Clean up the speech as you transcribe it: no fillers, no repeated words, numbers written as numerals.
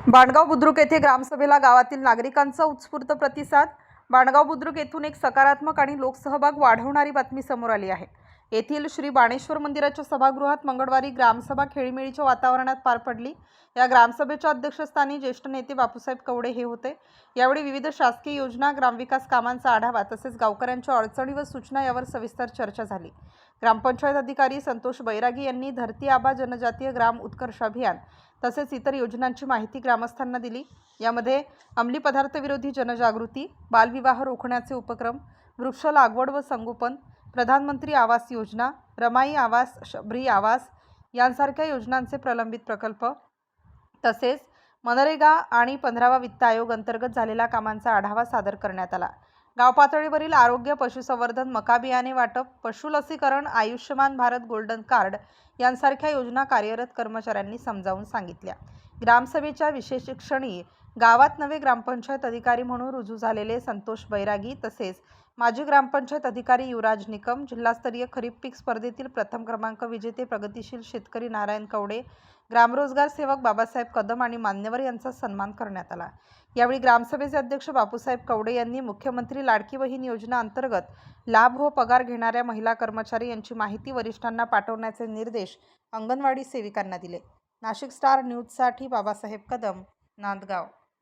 बाणगाव बुद्रुक येथे ग्रामसभेला गावातील नागरिकांचा उत्स्फूर्त प्रतिसाद। बाणगाव बुद्रुक येथून एक सकारात्मक आणि लोकसहभाग वाढवणारी बातमी समोर आली आहे। येथील श्री बाणेश्वर मंदिराच्या सभागृहात मंगळवारी ग्रामसभा खेळीमेळीच्या वातावरणात पार पडली। या ग्रामसभेच्या अध्यक्षस्थानी ज्येष्ठ नेते बापूसाहेब कवडे हे होते। यावेळी विविध शासकीय योजना, ग्रामविकास कामांचा आढावा तसेच गावकऱ्यांच्या अडचणी व सूचना यावर सविस्तर चर्चा झाली। ग्रामपंचायत अधिकारी संतोष बैरागी यांनी धरती आबा जनजातीय ग्राम उत्कर्ष अभियान तसेच इतर योजनांची माहिती ग्रामस्थांना दिली। यामध्ये अंमली पदार्थ विरोधी जनजागृती, बालविवाह रोखण्याचे उपक्रम, वृक्ष लागवड व संगोपन, प्रधानमंत्री आवास योजना, रमाई आवास, शबरी आवास यांसारख्या योजनांचे प्रलंबित प्रकल्प तसेच मनरेगा आणि 15वा वित्त आयोग अंतर्गत झालेल्या कामांचा आढावा सादर करण्यात आला। गाव पातळीवरील आरोग्य, पशुसंवर्धन, मका बियाणे वाटप, पशु लसीकरण, आयुष्यमान भारत गोल्डन कार्ड यांसारख्या योजना कार्यरत कर्मचाऱ्यांनी समजावून सांगितल्या। ग्रामसभेच्या विशेष क्षणी गावात नवे ग्रामपंचायत अधिकारी म्हणून रुजू झालेले संतोष बैरागी तसेच माजी ग्रामपंचायत अधिकारी युवराज निकम, जिल्हास्तरीय खरीप पीक स्पर्धेतील प्रथम क्रमांक विजेते प्रगतिशील शेतकरी नारायण कवडे, ग्रामरोजगार सेवक बाबासाहेब कदम आणि मान्यवर यांचा सन्मान करण्यात आला। यावेळी ग्रामसभेचे अध्यक्ष बापूसाहेब कवडे यांनी मुख्यमंत्री लाडकी बहीण योजना अंतर्गत लाभ व पगार घेणाऱ्या महिला कर्मचारी यांची माहिती वरिष्ठांना पाठवण्याचे निर्देश अंगणवाडी सेविकांना दिले। नाशिक स्टार न्यूजसाठी बाबासाहेब कदम, नांदगाव।